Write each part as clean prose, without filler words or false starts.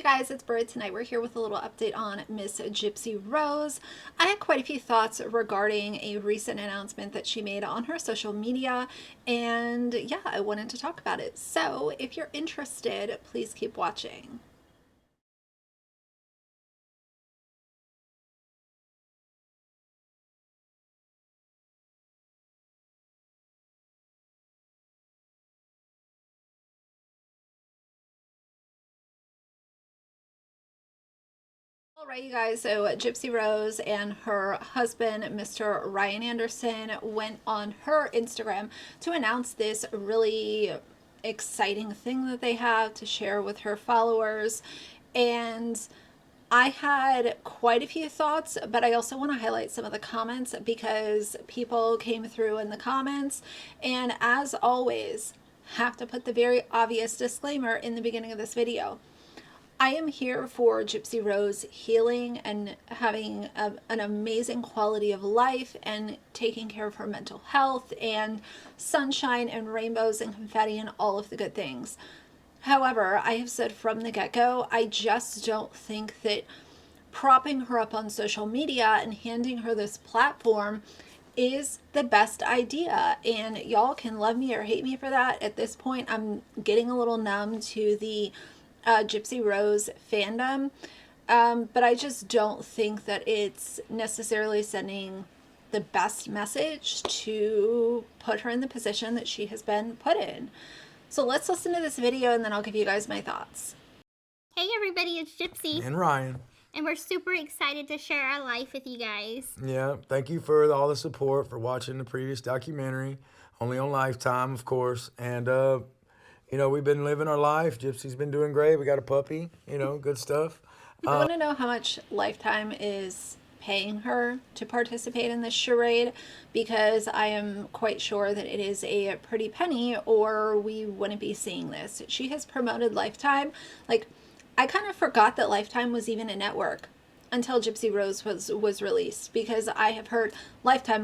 guys, it's Bird. Tonight we're here with a little update on Miss Gypsy Rose. I had quite a few thoughts regarding a recent announcement that she made on her social media, and yeah, I wanted to talk about it. So if you're interested, please keep watching. Alright, you guys, so Gypsy Rose and her husband, Mr. Ryan Anderson, went on her Instagram to announce this really exciting thing that they have to share with her followers. And I had quite a few thoughts, but I also want to highlight some of the comments because people came through in the comments. And as always, have to put the very obvious disclaimer in the beginning of this video. I am here for Gypsy Rose healing and having an amazing quality of life and taking care of her mental health and sunshine and rainbows and confetti and all of the good things. However, I have said from the get-go, I just don't think that propping her up on social media and handing her this platform is the best idea. And y'all can love me or hate me for that. At this point, I'm getting a little numb to the Gypsy Rose fandom, but I just don't think that it's necessarily sending the best message to put her in the position that she has been put in. So let's listen to this video and then I'll give you guys my thoughts. Hey everybody, it's Gypsy. And Ryan. And we're super excited to share our life with you guys. Yeah, thank you for all the support, for watching the previous documentary, only on Lifetime, of course. And, you know, we've been living our life. Gypsy's been doing great. We got a puppy, you know, good stuff. I want to know how much Lifetime is paying her to participate in this charade, because I am quite sure that it is a pretty penny or we wouldn't be seeing this. She has promoted Lifetime. Like, I kind of forgot that Lifetime was even a network until Gypsy Rose was released, because I have heard Lifetime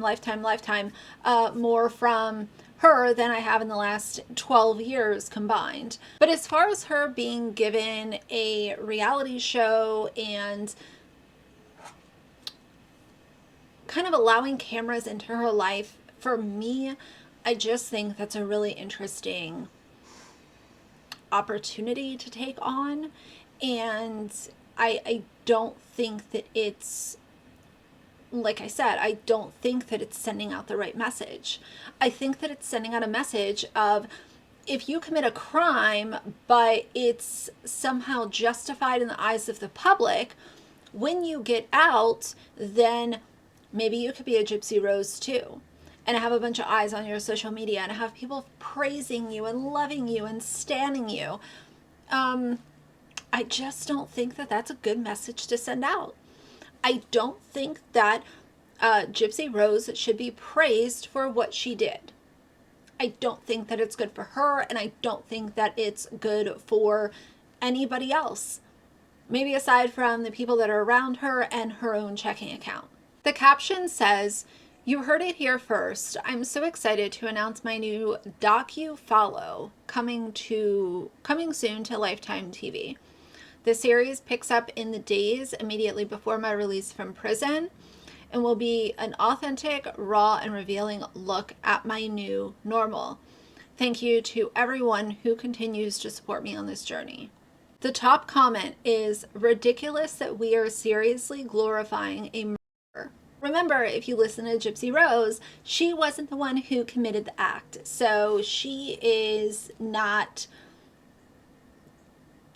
more from her than I have in the last 12 years combined. But as far as her being given a reality show and kind of allowing cameras into her life, for me, I just think that's a really interesting opportunity to take on. And I don't think that it's, like I said, I don't think that it's sending out the right message. I think that it's sending out a message of, if you commit a crime, but it's somehow justified in the eyes of the public, when you get out, then maybe you could be a Gypsy Rose too, and have a bunch of eyes on your social media and have people praising you and loving you and standing you. I just don't think that that's a good message to send out. I don't think that Gypsy Rose should be praised for what she did. I don't think that it's good for her, and I don't think that it's good for anybody else. Maybe aside from the people that are around her and her own checking account. The caption says, "You heard it here first. I'm so excited to announce my new docu-follow coming soon to Lifetime TV. The series picks up in the days immediately before my release from prison and will be an authentic, raw, and revealing look at my new normal. Thank you to everyone who continues to support me on this journey." The top comment is, "Ridiculous that we are seriously glorifying a murder." Remember, if you listen to Gypsy Rose, she wasn't the one who committed the act. So she is not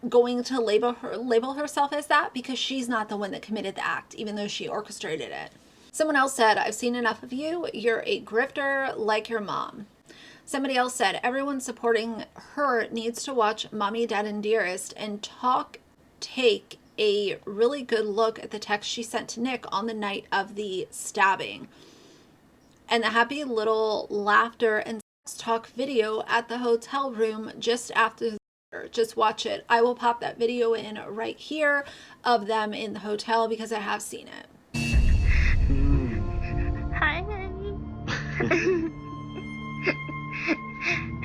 going to label herself as that, because she's not the one that committed the act, even though she orchestrated it. Someone else said, "I've seen enough of you. You're a grifter like your mom." Somebody else said, "Everyone supporting her needs to watch Mommy, Dad, and Dearest and take a really good look at the text she sent to Nick on the night of the stabbing, and the happy little laughter and sex talk video at the hotel room just after the murder. Just watch it. I will pop that video in right here of them in the hotel because I have seen it." Hi, honey.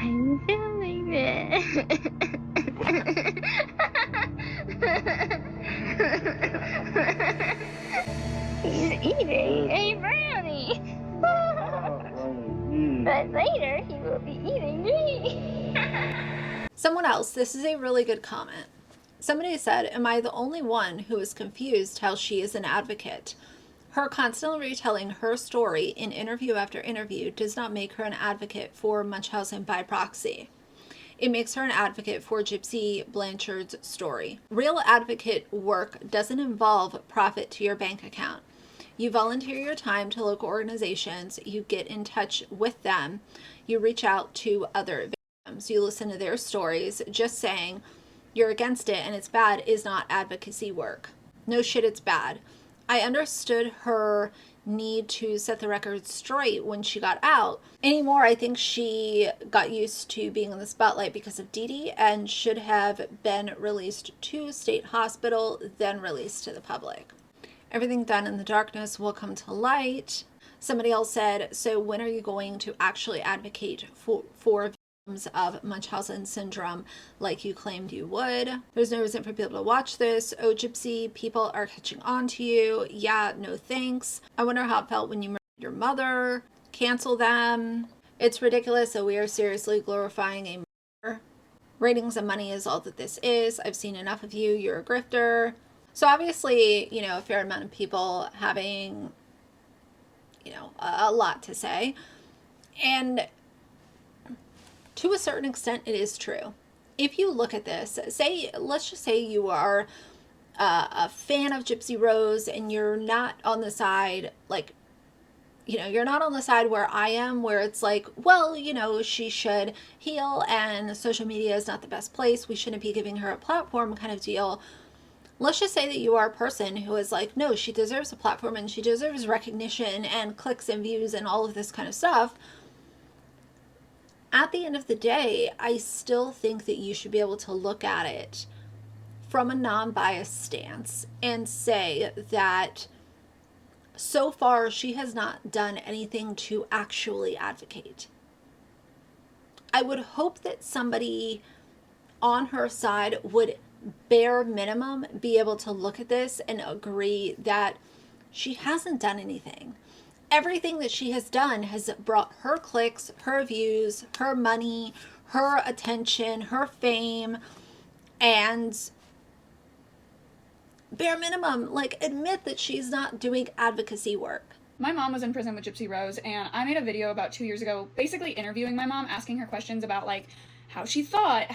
I'm filming it. He's eating a brownie. But later he will be eating me. Someone else, this is a really good comment. Somebody said, am I the only one who is confused how she is an advocate? Her constantly retelling her story in interview after interview does not make her an advocate for Munchausen by proxy. It makes her an advocate for Gypsy Blanchard's story. Real advocate work doesn't involve profit to your bank account. You volunteer your time to local organizations, you get in touch with them, you reach out to other victims, you listen to their stories. Just saying you're against it and it's bad is not advocacy work. No shit, it's bad. I understood her need to set the record straight when she got out. Anymore, I think she got used to being in the spotlight because of Dee Dee and should have been released to state hospital, then released to the public. Everything done in the darkness will come to light. Somebody else said, so when are you going to actually advocate for victims of Munchausen syndrome like you claimed you would? There's no reason for people to watch this. Oh, Gypsy, people are catching on to you. Yeah, no thanks. I wonder how it felt when you murdered your mother. Cancel them. It's ridiculous that we are seriously glorifying a murder. Ratings and money is all that this is. I've seen enough of you. You're a grifter. So obviously, a fair amount of people having, a lot to say. And to a certain extent, it is true. If you look at this, let's just say you are a fan of Gypsy Rose and you're not on the side, you're not on the side where I am, where it's like, well, she should heal and social media is not the best place. We shouldn't be giving her a platform kind of deal. Let's just say that you are a person who is like, no, she deserves a platform and she deserves recognition and clicks and views and all of this kind of stuff. At the end of the day, I still think that you should be able to look at it from a non-biased stance and say that so far she has not done anything to actually advocate. I would hope that somebody on her side would bare minimum be able to look at this and agree that she hasn't done anything. Everything that she has done has brought her clicks, her views, her money, her attention, her fame, and bare minimum, admit that she's not doing advocacy work. My mom was in prison with Gypsy Rose, and I made a video about 2 years ago basically interviewing my mom, asking her questions about how she thought,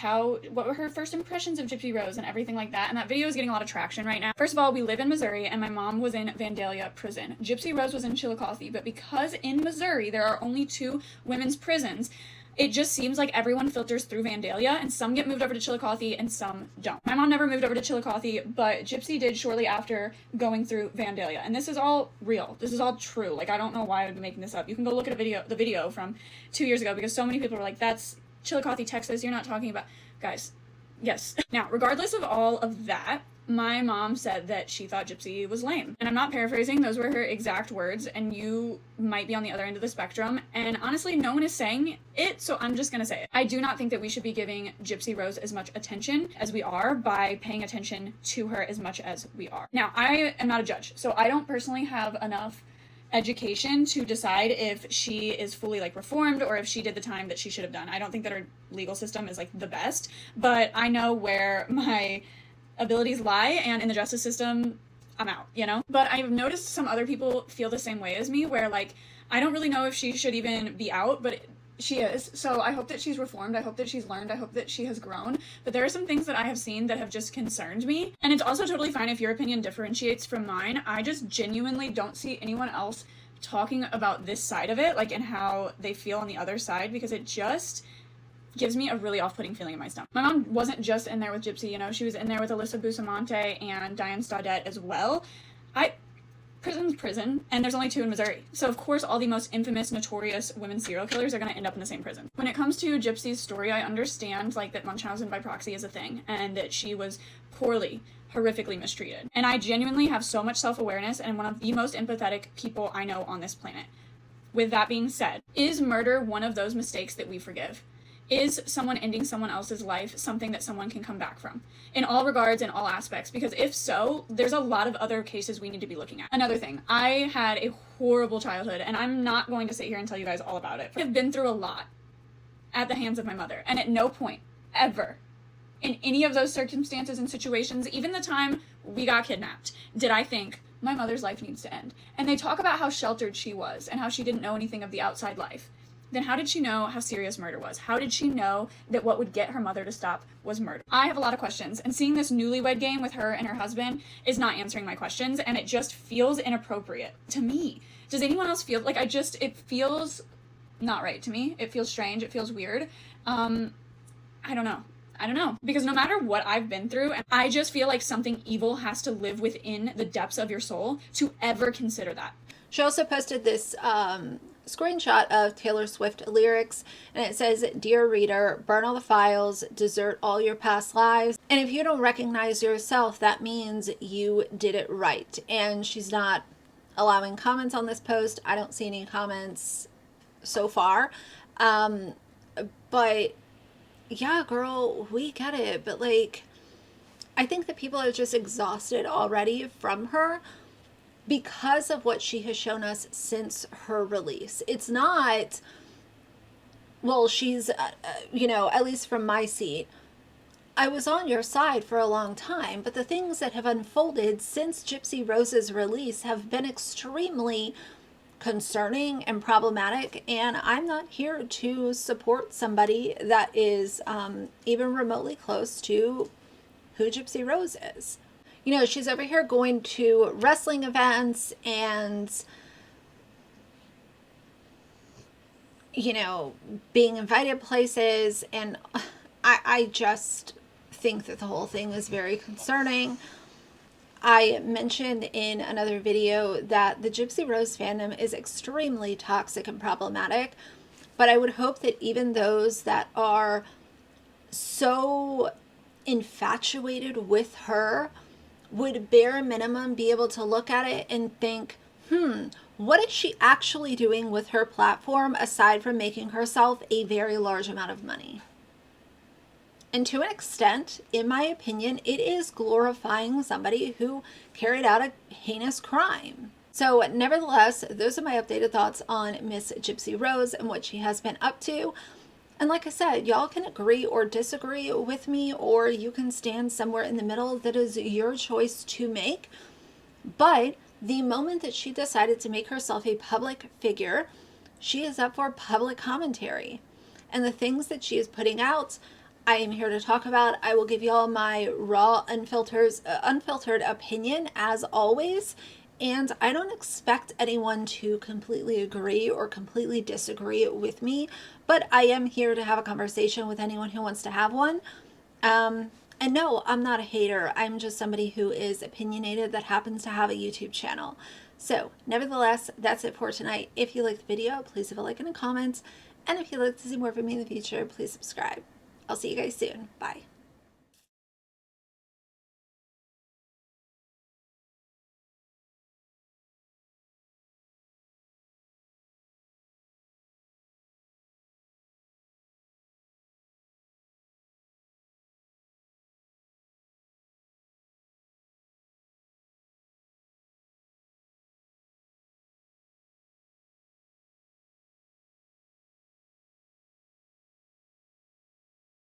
what were her first impressions of Gypsy Rose and everything like that. And that video is getting a lot of traction right now. First of all, we live in Missouri and my mom was in Vandalia prison. Gypsy Rose was in Chillicothe, but because in Missouri there are only 2 women's prisons, it just seems like everyone filters through Vandalia and some get moved over to Chillicothe and some don't. My mom never moved over to Chillicothe, but Gypsy did shortly after going through Vandalia. And this is all real. This is all true. I don't know why I would be making this up. You can go look at the video from 2 years ago because so many people were like, that's Chillicothe, Texas, you're not talking about... Guys, yes. Now, regardless of all of that, my mom said that she thought Gypsy was lame. And I'm not paraphrasing, those were her exact words, and you might be on the other end of the spectrum, and honestly, no one is saying it, so I'm just gonna say it. I do not think that we should be giving Gypsy Rose as much attention as we are by paying attention to her as much as we are. Now, I am not a judge, so I don't personally have enough education to decide if she is fully reformed or if she did the time that she should have done. I don't think that our legal system is the best, but I know where my abilities lie, and in the justice system I'm out, But I've noticed some other people feel the same way as me, where I don't really know if she should even be out, but she is. So I hope that she's reformed. I hope that she's learned. I hope that she has grown. But there are some things that I have seen that have just concerned me. And it's also totally fine if your opinion differentiates from mine. I just genuinely don't see anyone else talking about this side of it, and how they feel on the other side, because it just gives me a really off-putting feeling in my stomach. My mom wasn't just in there with Gypsy, she was in there with Alyssa Bustamante and Diane Staudet as well. Prison's prison, and there's only 2 in Missouri. So of course all the most infamous, notorious women serial killers are going to end up in the same prison. When it comes to Gypsy's story, I understand that Munchausen by proxy is a thing, and that she was horrifically mistreated. And I genuinely have so much self-awareness and am one of the most empathetic people I know on this planet. With that being said, is murder one of those mistakes that we forgive? Is someone ending someone else's life something that someone can come back from? In all regards, in all aspects, because if so, there's a lot of other cases we need to be looking at. Another thing, I had a horrible childhood, and I'm not going to sit here and tell you guys all about it. I've been through a lot at the hands of my mother, and at no point, ever, in any of those circumstances and situations, even the time we got kidnapped, did I think, my mother's life needs to end. And they talk about how sheltered she was and how she didn't know anything of the outside life. Then how did she know how serious murder was? How did she know that what would get her mother to stop was murder? I have a lot of questions, and seeing this newlywed game with her and her husband is not answering my questions, and it just feels inappropriate to me. Does anyone else feel like it feels not right to me? It feels strange. It feels weird. I don't know. Because no matter what I've been through, I just feel like something evil has to live within the depths of your soul to ever consider that. She also posted this screenshot of Taylor Swift lyrics, and it says, "Dear reader, burn all the files, desert all your past lives, and if you don't recognize yourself, that means you did it right." And she's not allowing comments on this post. I don't see any comments so far. But yeah, girl, we get it. But like, I think that people are just exhausted already from her because of what she has shown us since her release. It's not, well, she's, at least from my seat, I was on your side for a long time, but the things that have unfolded since Gypsy Rose's release have been extremely concerning and problematic, and I'm not here to support somebody that is even remotely close to who Gypsy Rose is. She's over here going to wrestling events and, being invited places. And I just think that the whole thing is very concerning. I mentioned in another video that the Gypsy Rose fandom is extremely toxic and problematic. But I would hope that even those that are so infatuated with her would bare minimum be able to look at it and think, what is she actually doing with her platform aside from making herself a very large amount of money? And to an extent, in my opinion, it is glorifying somebody who carried out a heinous crime. So nevertheless, those are my updated thoughts on Miss Gypsy Rose and what she has been up to. And like I said, y'all can agree or disagree with me, or you can stand somewhere in the middle. That is your choice to make. But the moment that she decided to make herself a public figure, she is up for public commentary. And the things that she is putting out, I am here to talk about. I will give y'all my raw, unfiltered opinion as always. And I don't expect anyone to completely agree or completely disagree with me, but I am here to have a conversation with anyone who wants to have one. And no, I'm not a hater. I'm just somebody who is opinionated that happens to have a YouTube channel. So nevertheless, that's it for tonight. If you liked the video, please leave a like and a comment. And if you'd like to see more from me in the future, please subscribe. I'll see you guys soon. Bye.